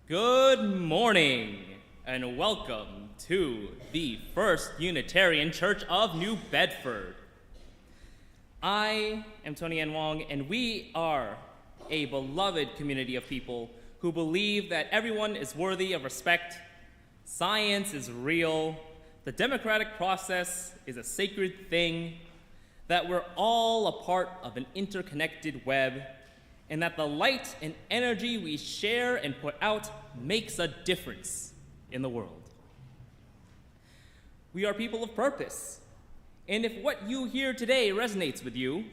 Good morning, and welcome to the First Unitarian Church of New Bedford. I am Tony N. Wong, and we are a beloved community of people who believe that everyone is worthy of respect, science is real, the democratic process is a sacred thing, that we're all a part of an interconnected web, and that the light and energy we share and put out makes a difference in the world. We are people of purpose, and if what you hear today resonates with you,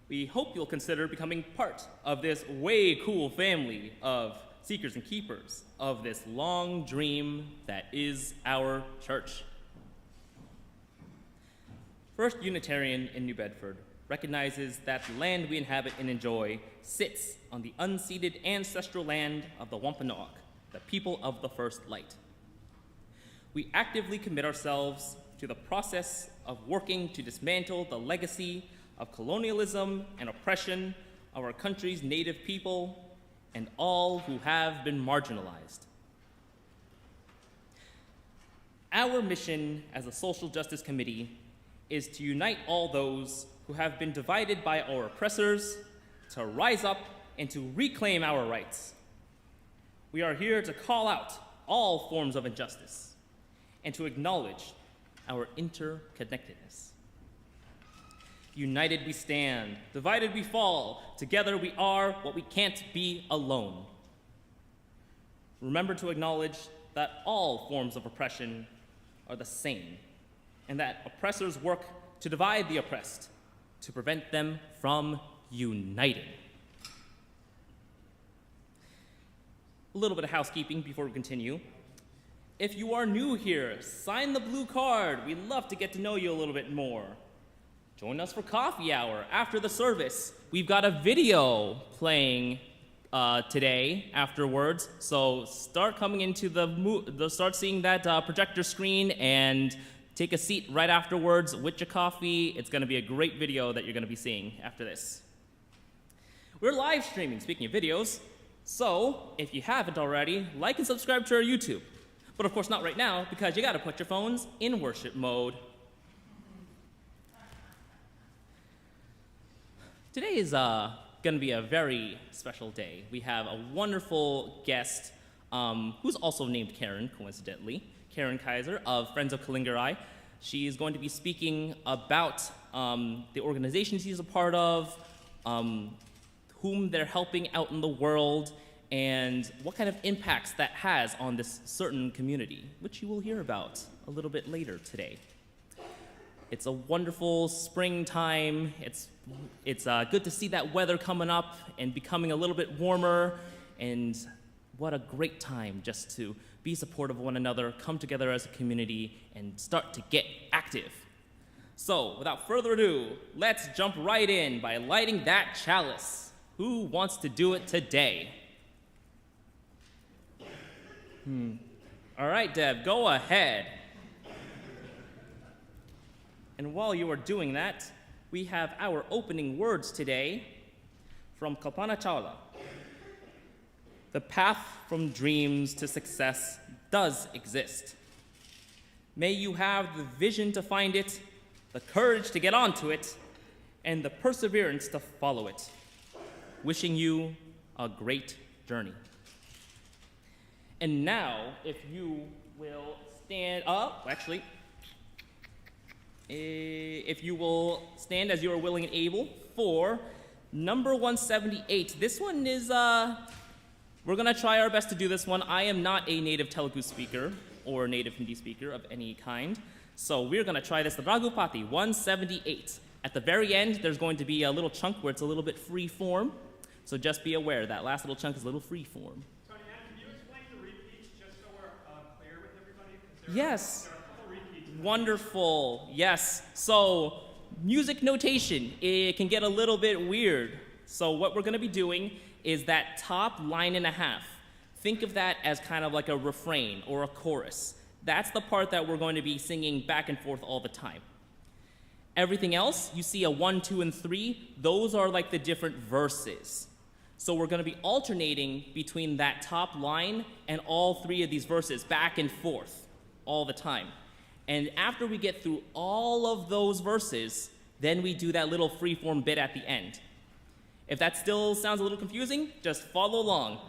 we hope you'll consider becoming part of this way cool family of seekers and keepers of this long dream that is our church. First Unitarian in New Bedford recognizes that the land we inhabit and enjoy sits on the unceded ancestral land of the Wampanoag, the people of the first light. We actively commit ourselves to the process of working to dismantle the legacy of colonialism and oppression of our country's native people and all who have been marginalized. Our mission as a social justice committee is to unite all those who have been divided by our oppressors, to rise up and to reclaim our rights. We are here to call out all forms of injustice and to acknowledge our interconnectedness. United we stand, divided we fall, together we are what we can't be alone. Remember to acknowledge that all forms of oppression are the same, and that oppressors work to divide the oppressed, to prevent them from uniting. A little bit of housekeeping before we continue. If you are new here, sign the blue card. We'd love to get to know you a little bit more. Join us for coffee hour after the service. We've got a video playing today afterwards, so start coming into start seeing that projector screen and take a seat right afterwards with your coffee. It's going to be a great video that you're going to be seeing after this. We're live streaming, speaking of videos, so if you haven't already, like and subscribe to our YouTube. But of course not right now, because you got to put your phones in worship mode. Today is going to be a very special day. We have a wonderful guest who's also named Karen, coincidentally. Karen Kayser of Friends of Kalingarai. She is going to be speaking about the organization she's a part of, whom they're helping out in the world, and what kind of impacts that has on this certain community, which you will hear about a little bit later today. It's a wonderful springtime. It's good to see that weather coming up and becoming a little bit warmer, and what a great time just to be supportive of one another, come together as a community, and start to get active. So, without further ado, let's jump right in by lighting that chalice. Who wants to do it today? All right, Deb, go ahead. And while you are doing that, we have our opening words today from Kalpana Chawla. The path from dreams to success does exist. May you have the vision to find it, the courage to get onto it, and the perseverance to follow it. Wishing you a great journey. And now, if you will stand up, if you will stand as you are willing and able for number 178. This one is, we're gonna try our best to do this one. I am not a native Telugu speaker or native Hindi speaker of any kind, so we're gonna try this, the Raghupati, 178. At the very end, there's going to be a little chunk where it's a little bit free form, so just be aware that last little chunk is a little free form. Tony, can you explain the repeats just so we're clear with everybody? Yes. There are a couple repeats. Wonderful, yes. So, music notation, it can get a little bit weird. So what we're gonna be doing is that top line and a half. Think of that as kind of like a refrain or a chorus. That's the part that we're going to be singing back and forth all the time. Everything else, you see a 1, 2, and 3, those are like the different verses. So we're going to be alternating between that top line and all three of these verses, back and forth, all the time. And after we get through all of those verses, then we do that little free-form bit at the end. If that still sounds a little confusing, just follow along.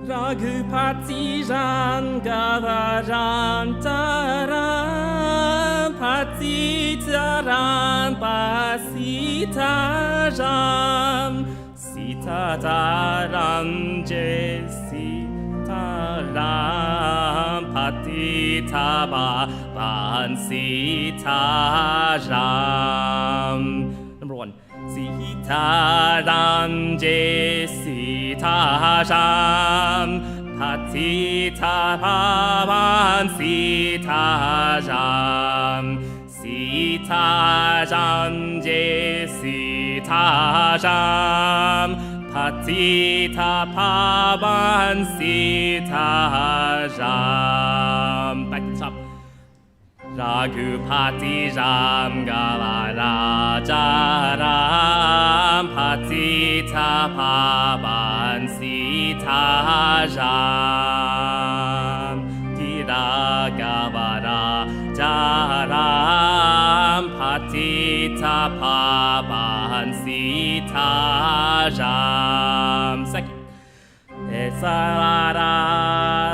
Raghupati ran gavaran taram patitaram pasitaram sitataram je sitaram patitaba pansitaram. Number one. Sitaram je sitaram patitaram sitaram sitaram je sitaram patitaram sitaram. Back to the top. Raghupati ram gala raja ram patita pavan sita ram tira gavara jaram patita pavan sita ram. Second. Esara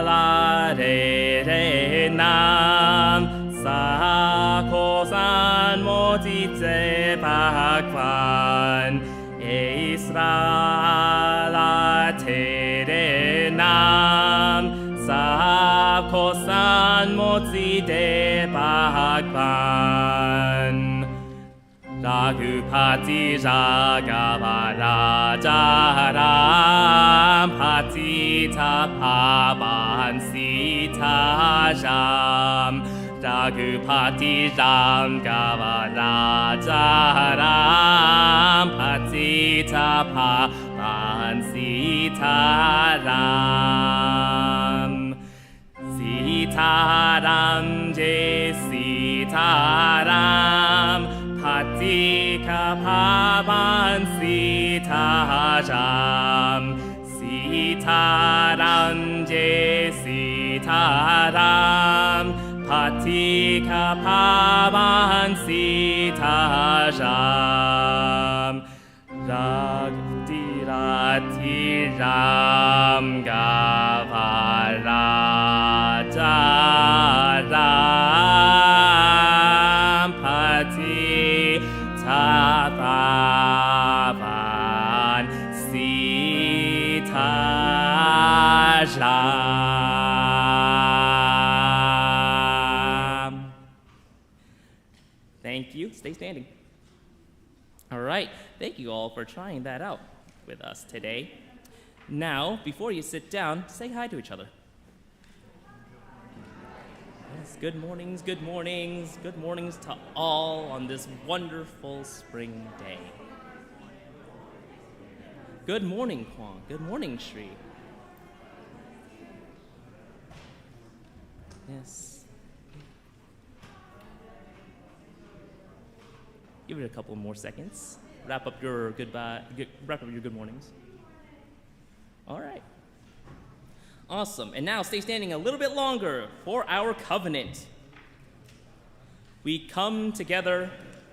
la re re nam Sakosan motitse pakwan Israela terenam Sakosan motite pakwan Raghupati Raghavara Jaram Patita Pavan Sita Jam Raghupati Ram Gavara Jaram Patita Pavan Sita Ram Sitaram je Sitaram Patika Pavan Sitaram Sitaram je Sitaram Patika Pavan Sitaram Ragtirati Ram Gavara Jaram Patita Pavan Sitaram. Thank you. Stay standing. All right. Thank you all for trying that out with us today. Now, before you sit down, say hi to each other. Yes, good mornings, good mornings, good mornings to all on this wonderful spring day. Good morning, Kwang. Good morning, Shri. Yes. Give it a couple more seconds. Wrap up your good mornings. All right. Awesome. And now stay standing a little bit longer for our covenant. We come together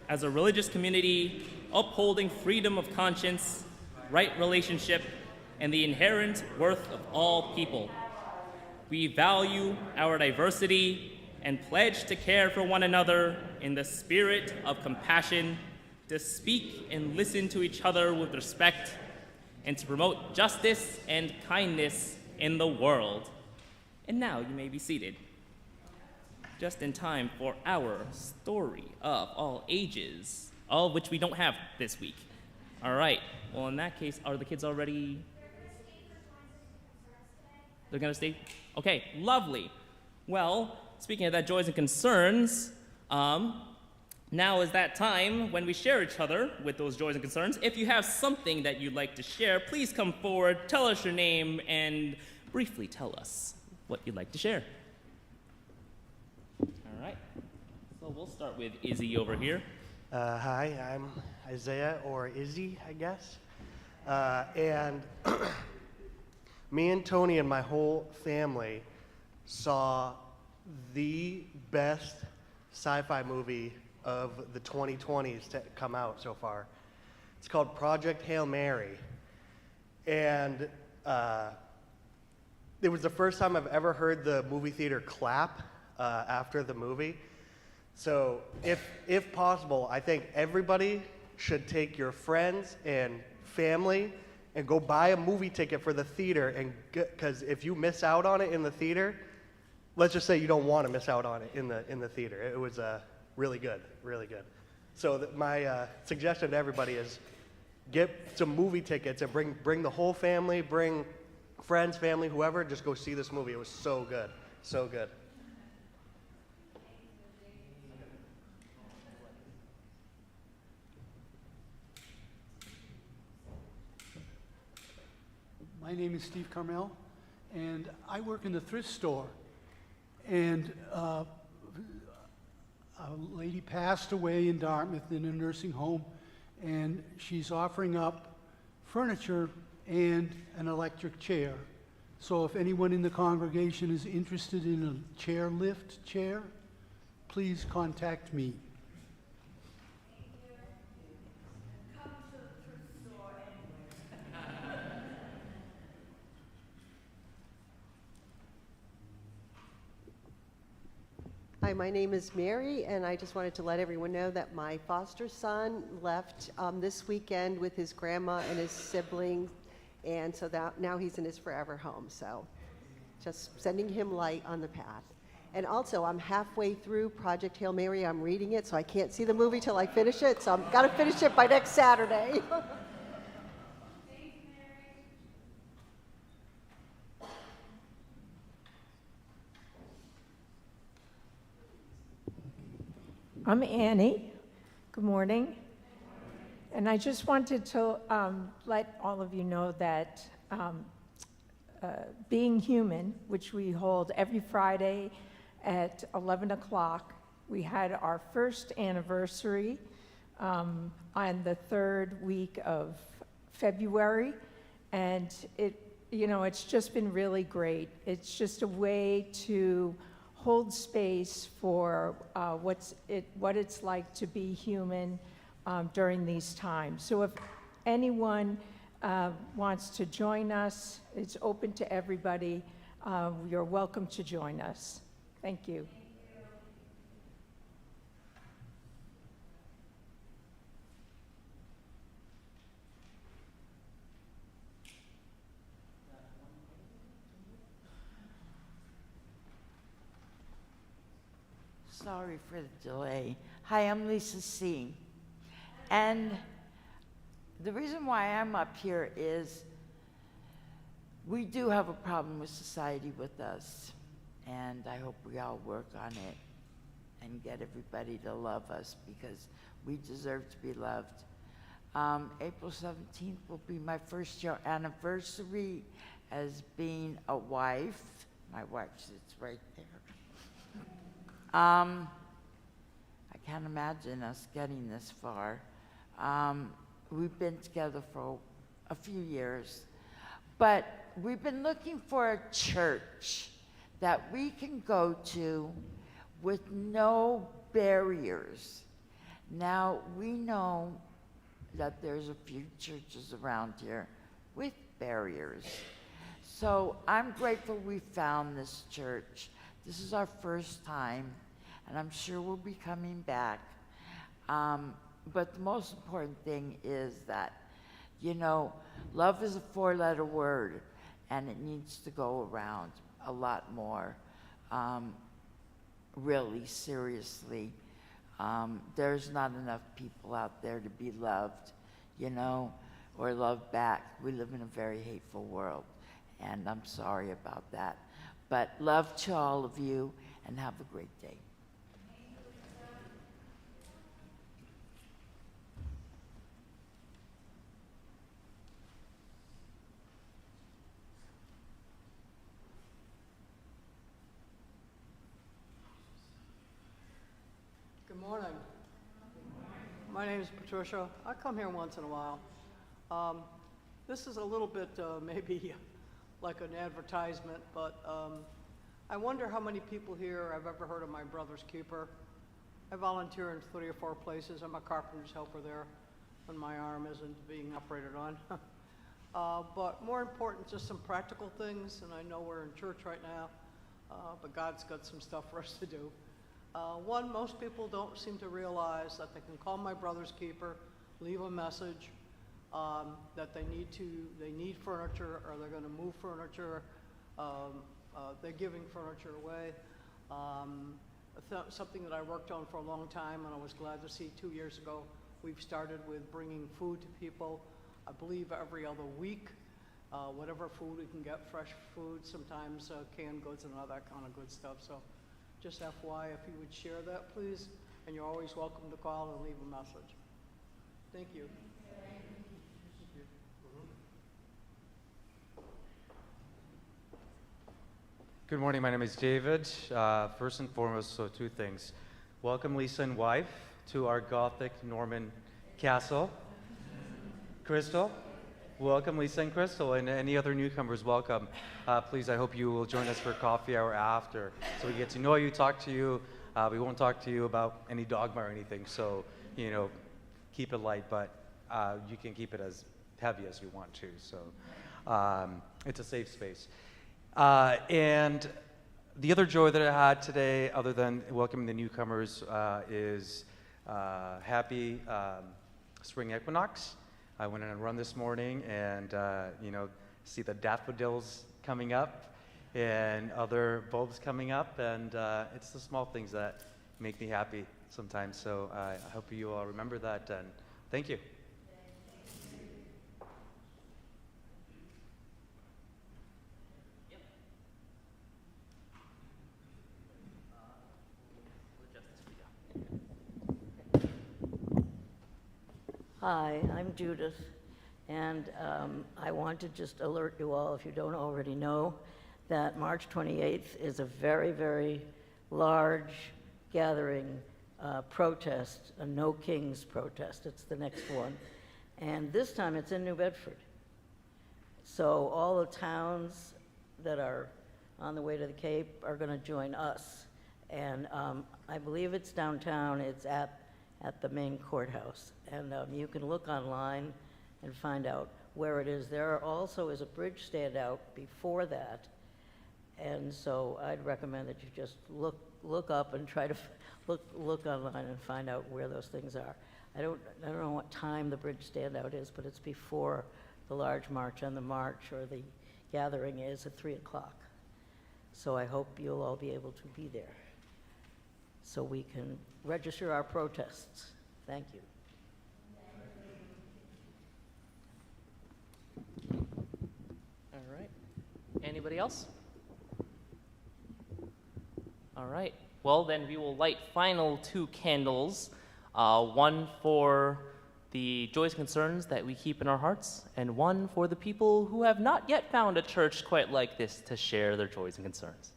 as a religious community upholding freedom of conscience, right relationship, and the inherent worth of all people. We value our diversity and pledge to care for one another in the spirit of compassion, to speak and listen to each other with respect, and to promote justice and kindness in the world. And now you may be seated. Just in time for our story of all ages, all of which we don't have this week. All right, well in that case, are the kids already? They're gonna stay? Okay, lovely. Well, speaking of that joys and concerns, Now is that time when we share each other with those joys and concerns. If you have something that you'd like to share, please come forward, tell us your name, and briefly tell us what you'd like to share. All right. So we'll start with Izzy over here. Hi, I'm Isaiah, or Izzy, I guess. And me and Tony and my whole family saw the best sci-fi movie of the 2020s to come out so far. It's called Project Hail Mary. And it was the first time I've ever heard the movie theater clap after the movie. So if possible, I think everybody should take your friends and family and go buy a movie ticket for the theater, and because if you miss out on it in the theater, let's just say you don't want to miss out on it in the theater. It was really good, really good. So my suggestion to everybody is get some movie tickets and bring the whole family, bring friends, family, whoever, just go see this movie. It was so good, so good. My name is Steve Carmel, and I work in the thrift store. And a lady passed away in Dartmouth in a nursing home, and she's offering up furniture and an electric chair. So if anyone in the congregation is interested in a chairlift chair, please contact me. Hi, my name is Mary, and I just wanted to let everyone know that my foster son left this weekend with his grandma and his siblings, and so that now he's in his forever home. So just sending him light on the path. And also, I'm halfway through Project Hail Mary. I'm reading it, so I can't see the movie till I finish it, so I've got to finish it by next Saturday. I'm Annie. Good morning. And I just wanted to let all of you know that Being Human, which we hold every Friday at 11 o'clock, we had our first anniversary on the third week of February, and it's just been really great. It's just a way to hold space for what it's like to be human during these times. So if anyone wants to join us, it's open to everybody. You're welcome to join us. Thank you. Sorry for the delay. Hi, I'm Lisa C. And the reason why I'm up here is we do have a problem with society with us, and I hope we all work on it and get everybody to love us because we deserve to be loved. April 17th will be my first year anniversary as being a wife. My wife sits right there. I can't imagine us getting this far. We've been together for a few years, but we've been looking for a church that we can go to with no barriers. Now, we know that there's a few churches around here with barriers. So I'm grateful we found this church. This is our first time, and I'm sure we'll be coming back. But the most important thing is that, love is a four-letter word, and it needs to go around a lot more, really seriously. There's not enough people out there to be loved, or loved back. We live in a very hateful world, and I'm sorry about that. But love to all of you, and have a great day. morning. My name is Patricia. I come here once in a while. This is a little bit maybe like an advertisement, but I wonder how many people here have ever heard of my brother's keeper. I volunteer in 3 or 4 places. I'm a carpenter's helper there when my arm isn't being operated on. But more important, just some practical things, and I know we're in church right now, but God's got some stuff for us to do. One, most people don't seem to realize that they can call my brother's keeper, leave a message, that they need furniture, or they're going to move furniture, they're giving furniture away. Something that I worked on for a long time, and I was glad to see 2 years ago, we've started with bringing food to people, I believe every other week, whatever food we can get, fresh food, sometimes canned goods and all that kind of good stuff. So just FYI, if you would share that, please, and you're always welcome to call and leave a message. Thank you. Good morning, my name is David. First and foremost, so 2 things. Welcome Lisa and wife to our Gothic Norman castle. Crystal, welcome Lisa and Crystal, and any other newcomers, welcome. Please, I hope you will join us for coffee hour after, so we get to know you, talk to you. We won't talk to you about any dogma or anything, so, you know, keep it light, but you can keep it as heavy as you want to, so it's a safe space. And the other joy that I had today, other than welcoming the newcomers, is happy spring equinox. I went on a run this morning and, you know, see the daffodils coming up and other bulbs coming up, and it's the small things that make me happy sometimes. So I hope you all remember that, and thank you. Hi, I'm Judith, and I want to just alert you all, if you don't already know, that March 28th is a very, very large gathering protest, a No Kings protest. It's the next one. And this time it's in New Bedford. So all the towns that are on the way to the Cape are going to join us. And I believe it's downtown. It's at the main courthouse. And you can look online and find out where it is. There also is a bridge stand out before that. And so I'd recommend that you just look up and try to look online and find out where those things are. I don't know what time the bridge stand out is, but it's before the large march, and the march or the gathering is at 3 o'clock. So I hope you'll all be able to be there so we can register our protests. Thank you. All right. Anybody else? All right. Well, then we will light final 2 candles, one for the joys and concerns that we keep in our hearts, and one for the people who have not yet found a church quite like this to share their joys and concerns.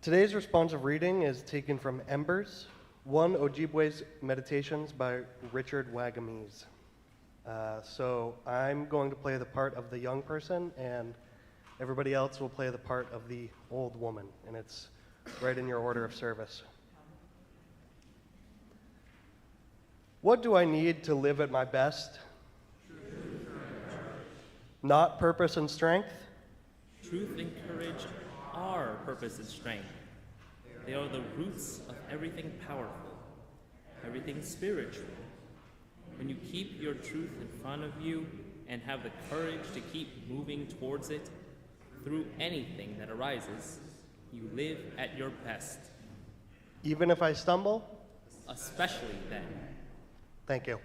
Today's responsive reading is taken from Embers, one Ojibway's Meditations by Richard Wagamese. So I'm going to play the part of the young person, and everybody else will play the part of the old woman, and it's right in your order of service. What do I need to live at my best? Not purpose and strength? Truth and courage are purpose and strength. They are the roots of everything powerful, everything spiritual. When you keep your truth in front of you and have the courage to keep moving towards it through anything that arises, you live at your best. Even if I stumble? Especially then. Thank you.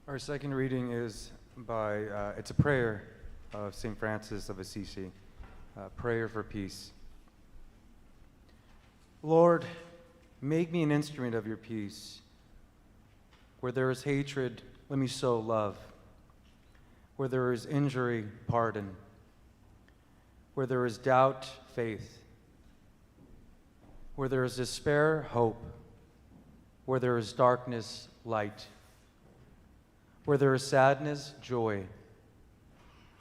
Our second reading is by, it's a prayer of St. Francis of Assisi. Prayer for peace. Lord, make me an instrument of your peace. Where there is hatred, let me sow love. Where there is injury, pardon. Where there is doubt, faith. Where there is despair, hope. Where there is darkness, light. Where there is sadness, joy.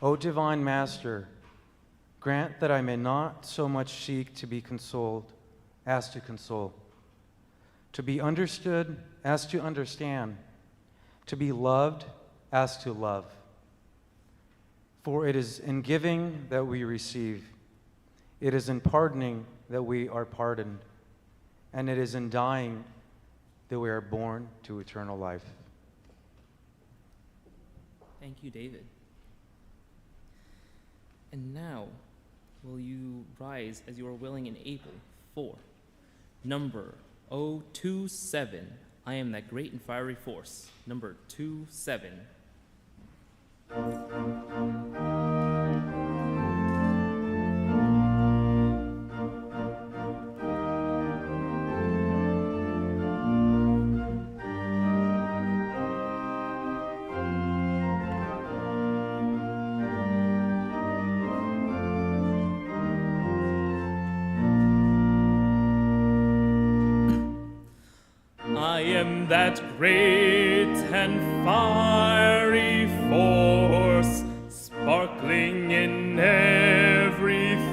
O divine Master, grant that I may not so much seek to be consoled as to console, to be understood as to understand, to be loved as to love. For it is in giving that we receive, it is in pardoning that we are pardoned, and it is in dying that we are born to eternal life. Thank you, David. And now, will you rise as you are willing and able for number 027, I am that great and fiery force. Number 27. I am that great and fiery force, sparkling in everything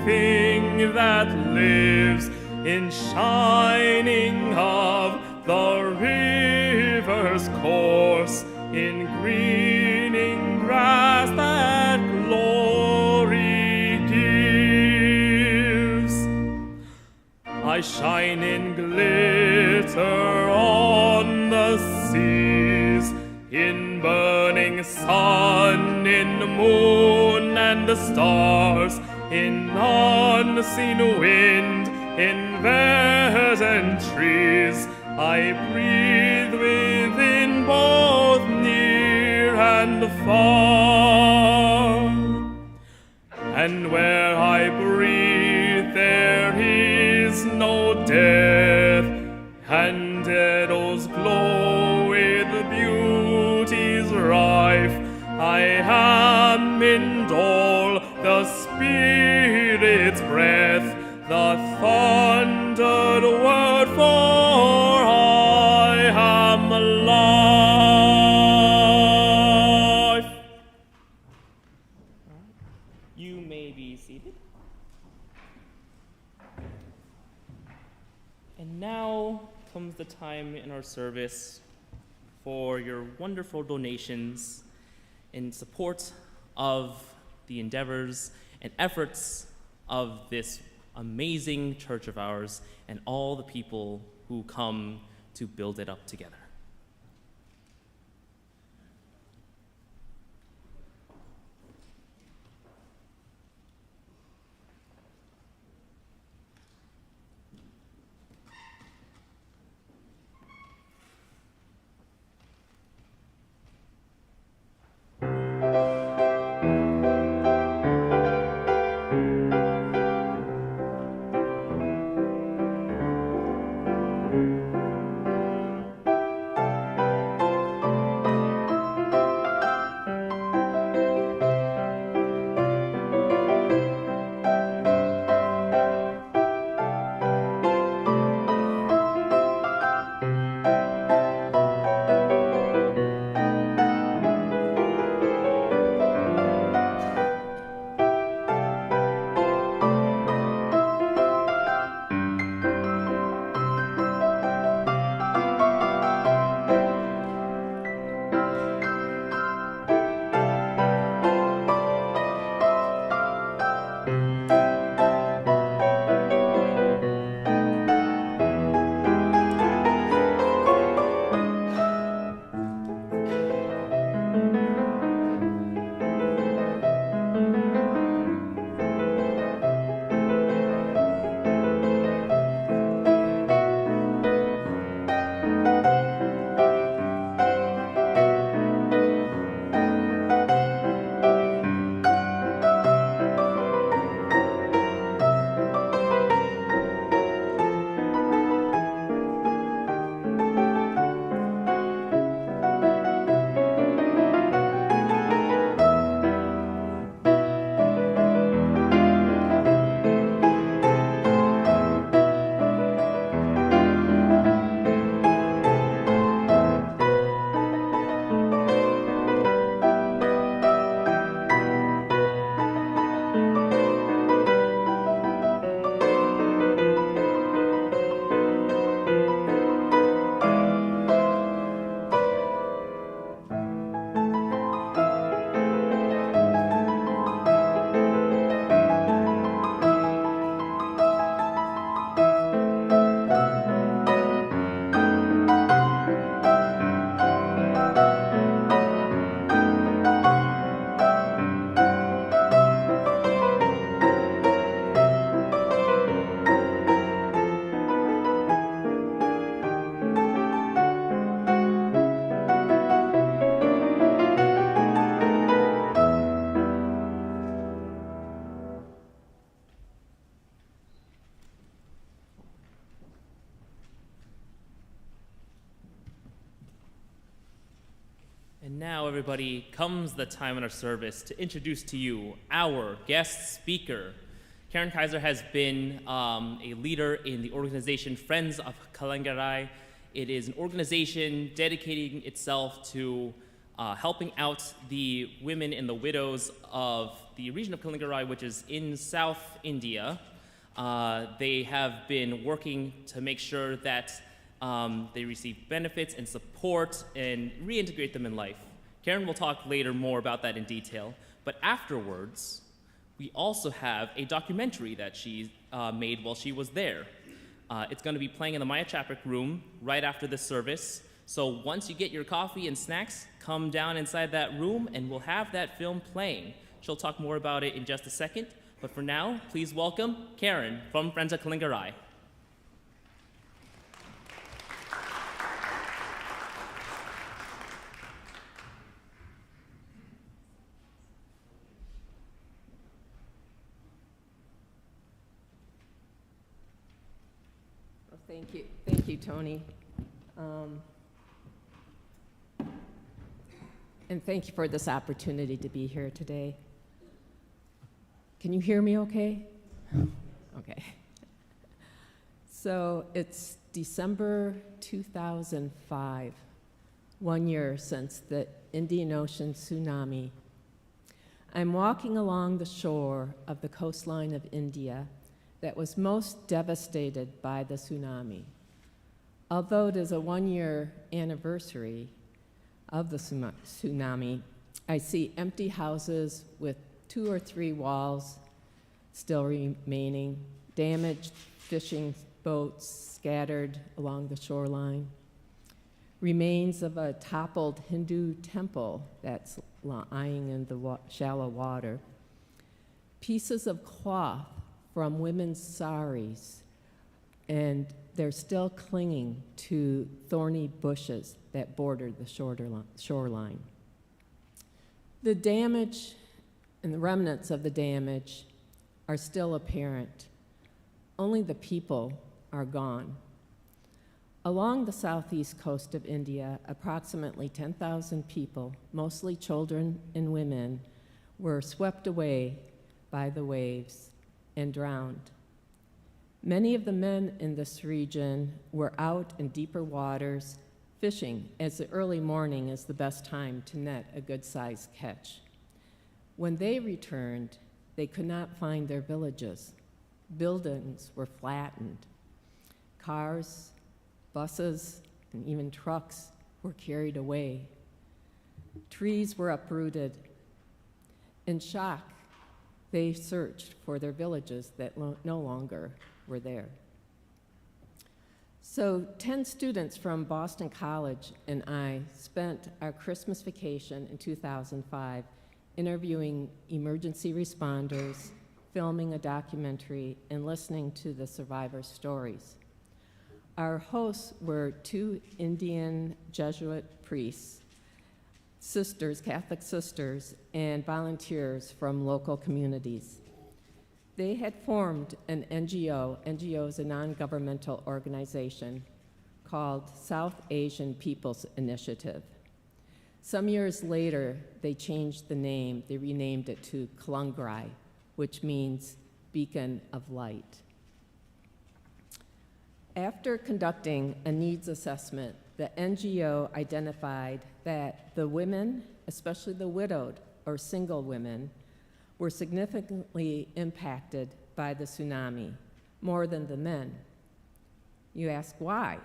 that lives, in shining of the river's course, in greening grass that glory gives. I shine in glitter on the seas, in burning sun, in moon and the stars, in unseen wind, in verdant trees. I breathe within both near and far. And where I breathe there is no death, and meadows glow with beauty's rife. I am in all the Spirit's breath, the thundered word, for I am alive. You may be seated. And now comes the time in our service for your wonderful donations in support of the endeavors and efforts of this amazing church of ours and all the people who come to build it up together. And now, everybody, comes the time in our service to introduce to you our guest speaker. Karen Kayser has been a leader in the organization Friends of Kalingarai. It is an organization dedicating itself to helping out the women and the widows of the region of Kalingarai, which is in South India. They have been working to make sure that they receive benefits and support and reintegrate them in life. Karen will talk later more about that in detail. But afterwards, we also have a documentary that she made while she was there. It's going to be playing in the Maya Chapik room right after this service. So once you get your coffee and snacks, come down inside that room and we'll have that film playing. She'll talk more about it in just a second. But for now, please welcome Karen from Friends of Kalingarai. Thank you, Tony. And thank you for this opportunity to be here today. Can you hear me okay? Okay. So it's December 2005, 1 year since the Indian Ocean tsunami. I'm walking along the shore of the coastline of India that was most devastated by the tsunami. Although it is a 1 year anniversary of the tsunami, I see empty houses with 2 or 3 walls still remaining, damaged fishing boats scattered along the shoreline, remains of a toppled Hindu temple that's lying in the shallow water, pieces of cloth from women's saris, and they're still clinging to thorny bushes that border the shoreline. The damage and the remnants of the damage are still apparent. Only the people are gone. Along the southeast coast of India, approximately 10,000 people, mostly children and women, were swept away by the waves and drowned. Many of the men in this region were out in deeper waters fishing, as the early morning is the best time to net a good-sized catch. When they returned, they could not find their villages. Buildings were flattened. Cars, buses, and even trucks were carried away. Trees were uprooted. In shock, they searched for their villages that no longer were there. So 10 students from Boston College and I spent our Christmas vacation in 2005 interviewing emergency responders, filming a documentary, and listening to the survivors' stories. Our hosts were 2 Indian Jesuit priests, sisters, Catholic sisters, and volunteers from local communities. They had formed an NGO. NGO is a non-governmental organization called South Asian Peoples Initiative. Some years later, they changed the name. They renamed it to Kalingarai, which means beacon of light. After conducting a needs assessment, the NGO identified that the women, especially the widowed or single women, were significantly impacted by the tsunami, more than the men. You ask why?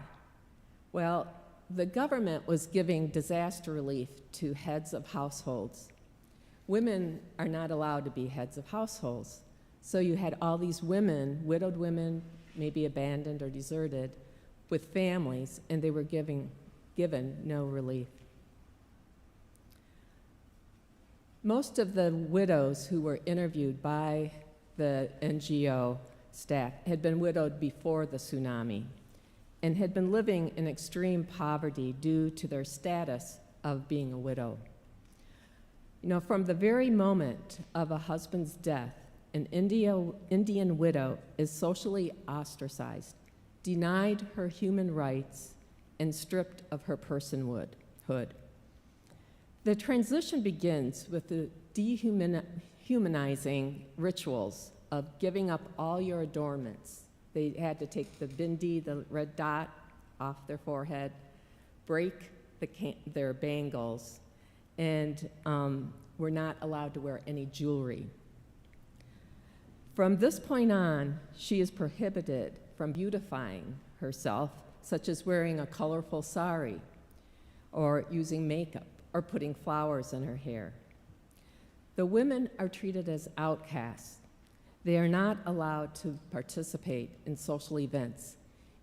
Well, the government was giving disaster relief to heads of households. Women are not allowed to be heads of households. So you had all these women, widowed women, maybe abandoned or deserted, with families, and they were given no relief. Most of the widows who were interviewed by the NGO staff had been widowed before the tsunami and had been living in extreme poverty due to their status of being a widow. You know, from the very moment of a husband's death, an Indian widow is socially ostracized, denied her human rights, and stripped of her personhood. The transition begins with the dehumanizing rituals of giving up all your adornments. They had to take the bindi, the red dot, off their forehead, break their bangles, and were not allowed to wear any jewelry. From this point on, she is prohibited from beautifying herself, such as wearing a colorful sari, or using makeup, or putting flowers in her hair. The women are treated as outcasts. They are not allowed to participate in social events.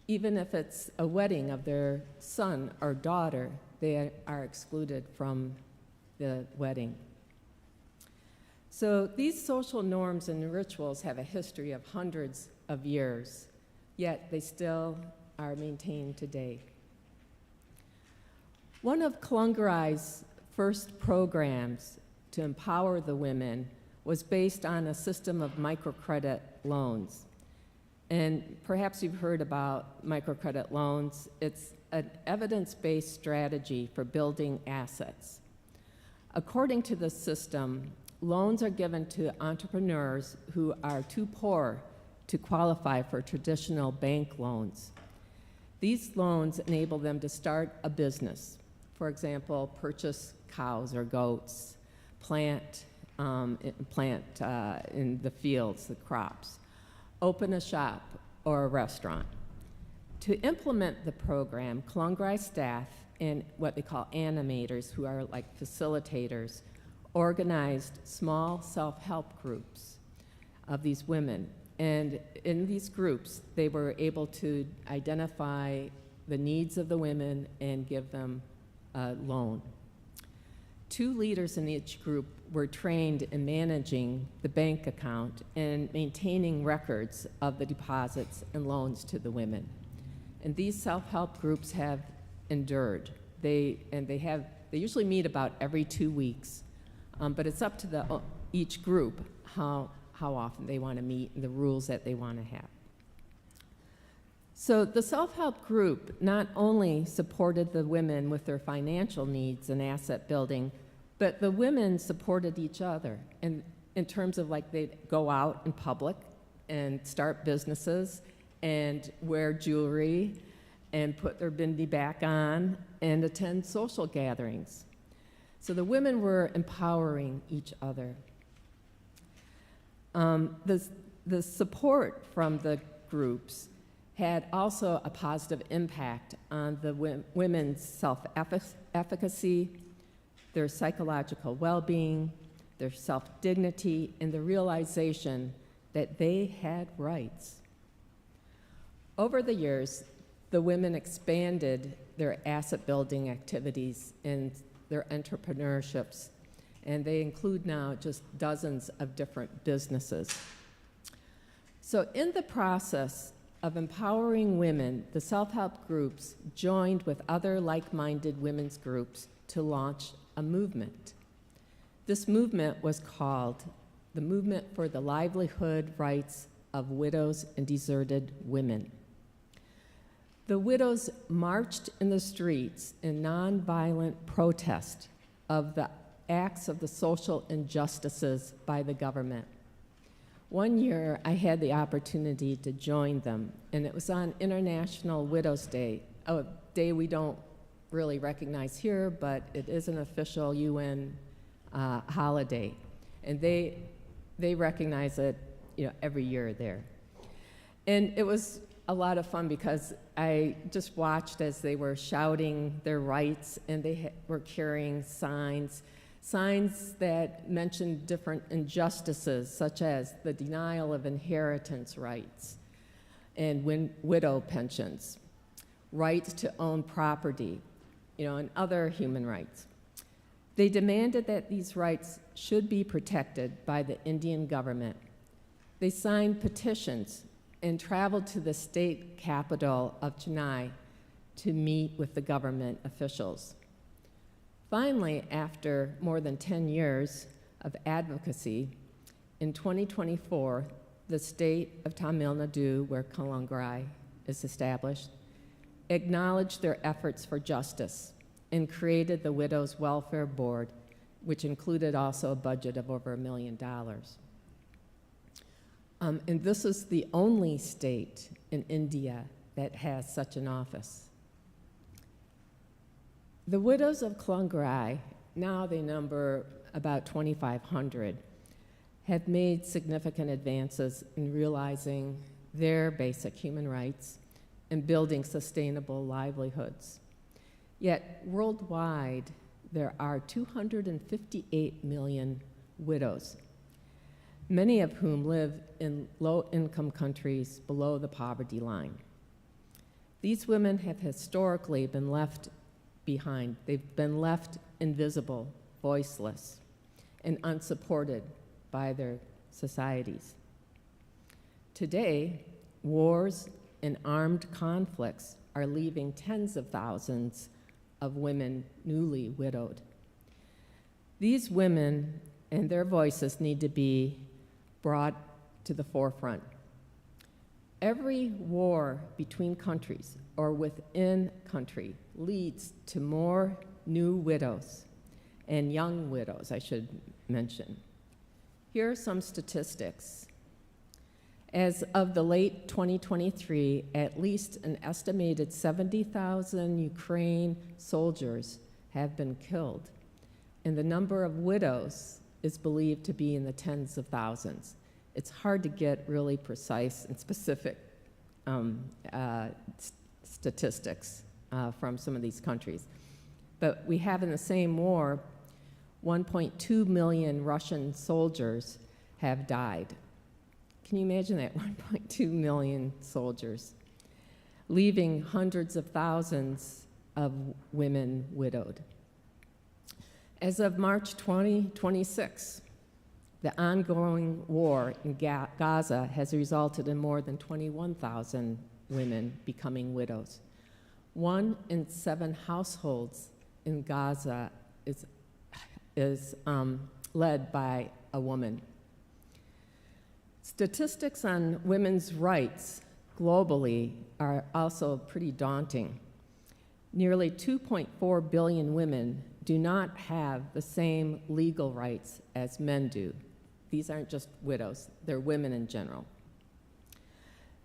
Even if it's a wedding of their son or daughter, they are excluded from the wedding. So these social norms and rituals have a history of hundreds of years, yet they still are maintained today. One of Kalungarai's first programs to empower the women was based on a system of microcredit loans. And perhaps you've heard about microcredit loans. It's an evidence-based strategy for building assets. According to the system, loans are given to entrepreneurs who are too poor to qualify for traditional bank loans. These loans enable them to start a business. For example, purchase cows or goats, plant in the fields, the crops, open a shop or a restaurant. To implement the program, Kalungarai staff and what they call animators, who are like facilitators, organized small self-help groups of these women. And in these groups, they were able to identify the needs of the women and give them a loan. 2 leaders in each group were trained in managing the bank account and maintaining records of the deposits and loans to the women. And these self-help groups have endured. They usually meet about every 2 weeks, but it's up to each group how often they want to meet and the rules that they want to have. So the self-help group not only supported the women with their financial needs and asset building, but the women supported each other in terms of, like, they'd go out in public and start businesses and wear jewelry and put their bindi back on and attend social gatherings. So the women were empowering each other. The support from the groups had also a positive impact on the women's self-efficacy, their psychological well-being, their self-dignity, and the realization that they had rights. Over the years, the women expanded their asset-building activities and their entrepreneurships, and they include now just dozens of different businesses. So in the process of empowering women, the self-help groups joined with other like-minded women's groups to launch a movement. This movement was called the Movement for the Livelihood Rights of Widows and Deserted Women. The widows marched in the streets in nonviolent protest of the acts of the social injustices by the government. One year, I had the opportunity to join them, and it was on International Widows' Day, a day we don't really recognize here, but it is an official UN holiday, and they recognize it, every year there. And it was a lot of fun because I just watched as they were shouting their rights, and they were carrying signs that mentioned different injustices, such as the denial of inheritance rights and widow pensions, rights to own property, and other human rights. They demanded that these rights should be protected by the Indian government. They signed petitions and traveled to the state capital of Chennai to meet with the government officials. Finally, after more than 10 years of advocacy, in 2024, the state of Tamil Nadu, where Kalungarai is established, acknowledged their efforts for justice and created the Widows Welfare Board, which included also a budget of over $1 million. And this is the only state in India that has such an office. The widows of Klungrai, now they number about 2,500, have made significant advances in realizing their basic human rights and building sustainable livelihoods. Yet worldwide, there are 258 million widows, many of whom live in low-income countries below the poverty line. These women have historically been left behind. They've been left invisible, voiceless, and unsupported by their societies. Today, wars and armed conflicts are leaving tens of thousands of women newly widowed. These women and their voices need to be brought to the forefront. Every war between countries or within country leads to more new widows and young widows, I should mention. Here are some statistics. As of the late 2023, at least an estimated 70,000 Ukraine soldiers have been killed, and the number of widows is believed to be in the tens of thousands. It's hard to get really precise and specific statistics from some of these countries. But we have in the same war, 1.2 million Russian soldiers have died. Can you imagine that? 1.2 million soldiers, leaving hundreds of thousands of women widowed. As of March 2026, the ongoing war in Gaza has resulted in more than 21,000 women becoming widows. 1 in 7 households in Gaza is led by a woman. Statistics on women's rights globally are also pretty daunting. Nearly 2.4 billion women do not have the same legal rights as men do. These aren't just widows, they're women in general.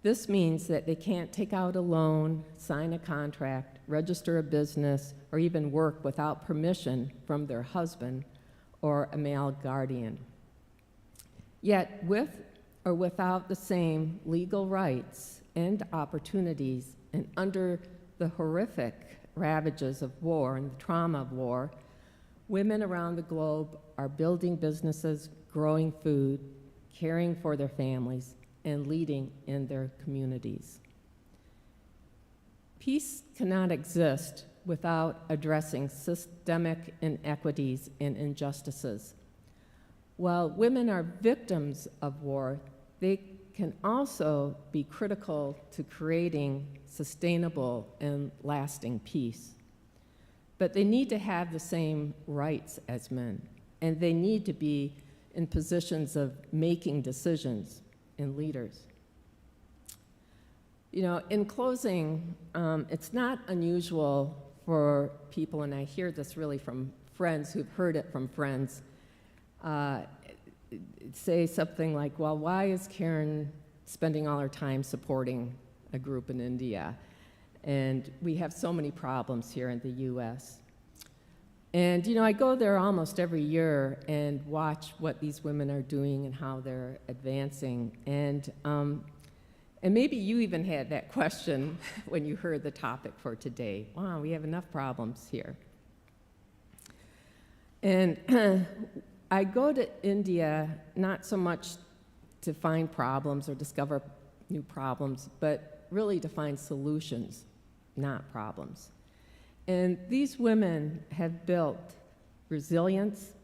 This means that they can't take out a loan, sign a contract, register a business, or even work without permission from their husband or a male guardian. Yet, with or without the same legal rights and opportunities, and under the horrific ravages of war and the trauma of war, women around the globe are building businesses, growing food, caring for their families, and leading in their communities. Peace cannot exist without addressing systemic inequities and injustices. While women are victims of war, they can also be critical to creating sustainable and lasting peace. But they need to have the same rights as men, and they need to be in positions of making decisions and leaders. You know, in closing, it's not unusual for people, and I hear this really from friends who've heard it from friends, say something like, well, why is Karen spending all her time supporting a group in India? And we have so many problems here in the US. And, you know, I go there almost every year and watch what these women are doing and how they're advancing. And maybe you even had that question when you heard the topic for today. Wow, we have enough problems here. And I go to India not so much to find problems or discover new problems, but really to find solutions, not problems. And these women have built resilience.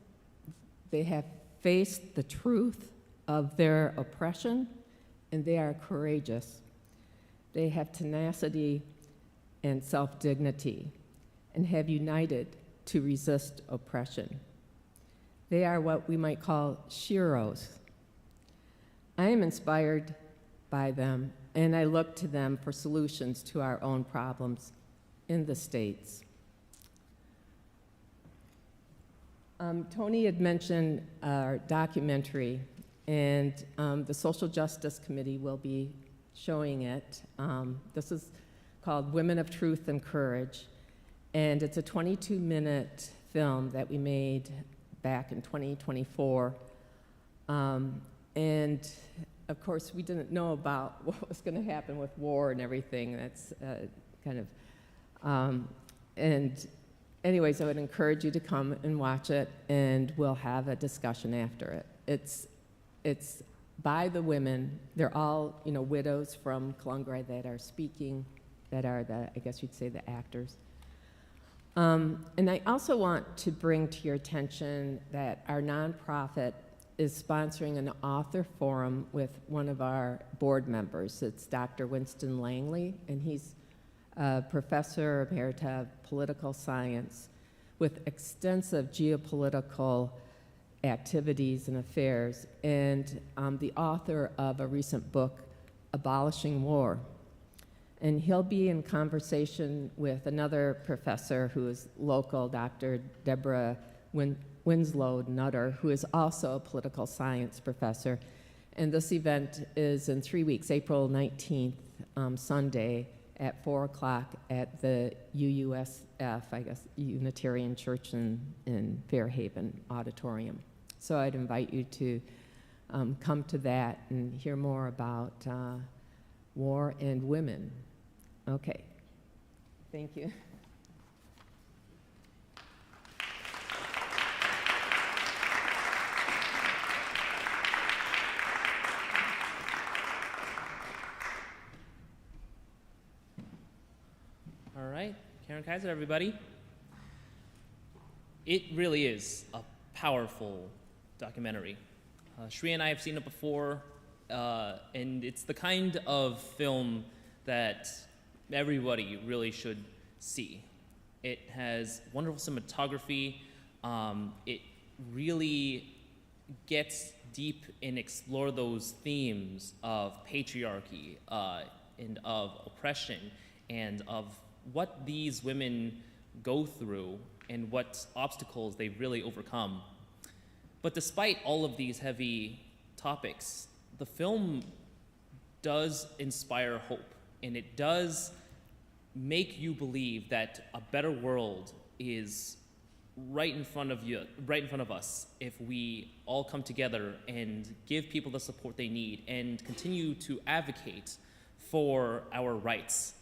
They have faced the truth of their oppression, and they are courageous. They have tenacity and self-dignity, and have united to resist oppression. They are what we might call sheroes. I am inspired by them, and I look to them for solutions to our own problems in the States. Tony had mentioned our documentary, and the Social Justice Committee will be showing it. This is called Women of Truth and Courage, and it's a 22-minute film that we made back in 2024. And of course, we didn't know about what was going to happen with war and everything. That's and anyways, I would encourage you to come and watch it, and we'll have a discussion after it. It's by the women. They're all, widows from Kalungari that are speaking, that are I guess you'd say, the actors. And I also want to bring to your attention that our nonprofit is sponsoring an author forum with one of our board members. It's Dr. Winston Langley, and he's a professor emerita of political science with extensive geopolitical activities and affairs, and the author of a recent book, Abolishing War. And he'll be in conversation with another professor who is local, Dr. Deborah Winslow Nutter, who is also a political science professor. And this event is in 3 weeks, April 19th, Sunday, at 4 o'clock at the UUSF, I guess, Unitarian Church in Fairhaven Auditorium. So I'd invite you to come to that and hear more about war and women. Okay, thank you. All right, Karen Kayser, everybody. It really is a powerful documentary. Shri and I have seen it before, and it's the kind of film that everybody really should see. It has wonderful cinematography. It really gets deep and explore those themes of patriarchy and of oppression and of what these women go through and what obstacles they've really overcome. But despite all of these heavy topics, the film does inspire hope, and it does make you believe that a better world is right in front of you, right in front of us, if we all come together and give people the support they need and continue to advocate for our rights.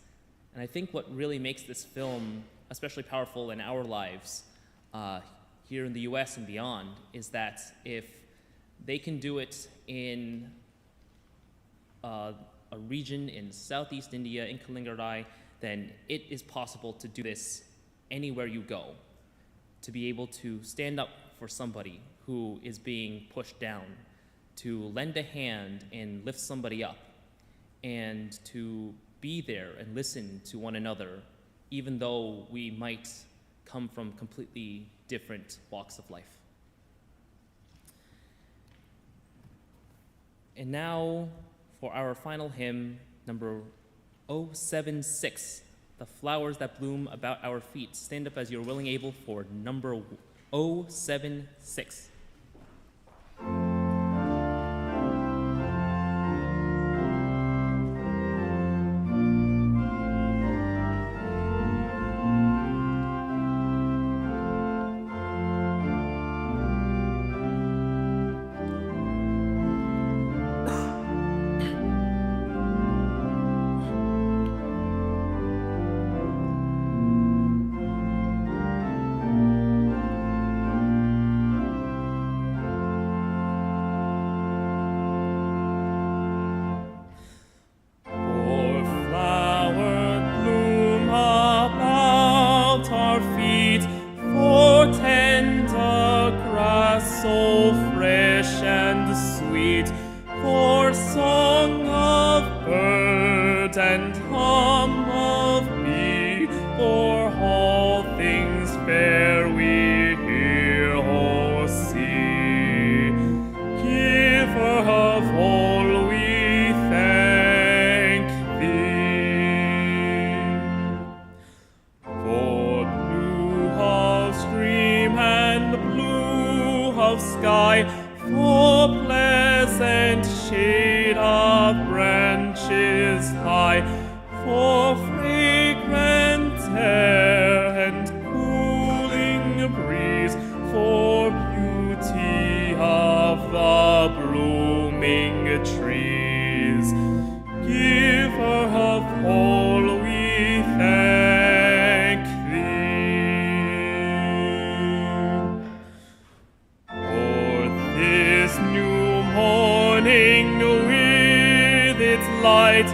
And I think what really makes this film especially powerful in our lives here in the US and beyond is that if they can do it in a region in Southeast India, in Kalingari, then it is possible to do this anywhere you go, to be able to stand up for somebody who is being pushed down, to lend a hand and lift somebody up, and to be there and listen to one another, even though we might come from completely different walks of life. And now for our final hymn, number 076, The Flowers That Bloom About Our Feet. Stand up as you're willing able for number 076. of sky, for pleasant shade of branches high, for fragrant air and cooling breeze, for beauty of the blooming trees. Giver of all, we thank thee. For this new morning with its light,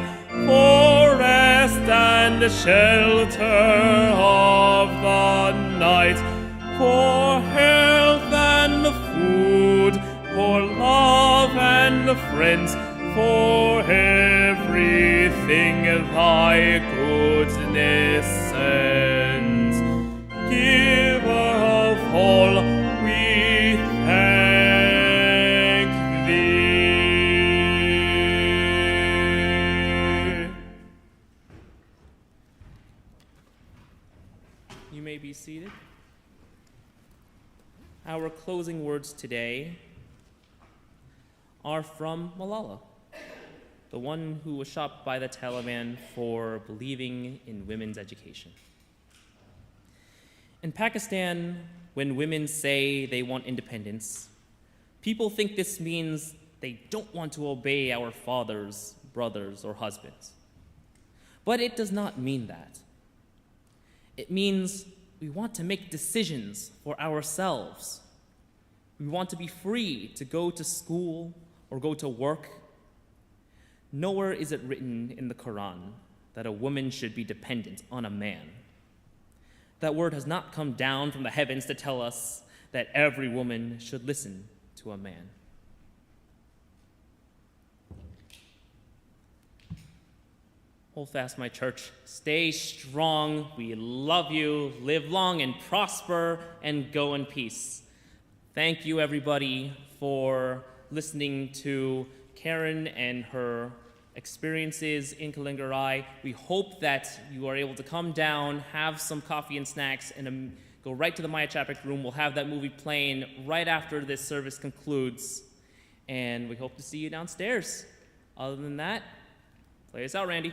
for rest and shelter of the night, for health and food, for love and friends, for everything thy goodness sends. Giver of all, we thank thee. You may be seated. Our closing words today are from Malala, the one who was shot by the Taliban for believing in women's education. In Pakistan, when women say they want independence, people think this means they don't want to obey our fathers, brothers, or husbands. But it does not mean that. It means we want to make decisions for ourselves. We want to be free to go to school or go to work. Nowhere is it written in the Quran that a woman should be dependent on a man. That word has not come down from the heavens to tell us that every woman should listen to a man. Hold fast, my church. Stay strong. We love you. Live long and prosper and go in peace. Thank you, everybody, for listening to Karen and her experiences in Kalingarai. We hope that you are able to come down, have some coffee and snacks, and go right to the Maya Chapek room. We'll have that movie playing right after this service concludes. And we hope to see you downstairs. Other than that, play us out, Randy.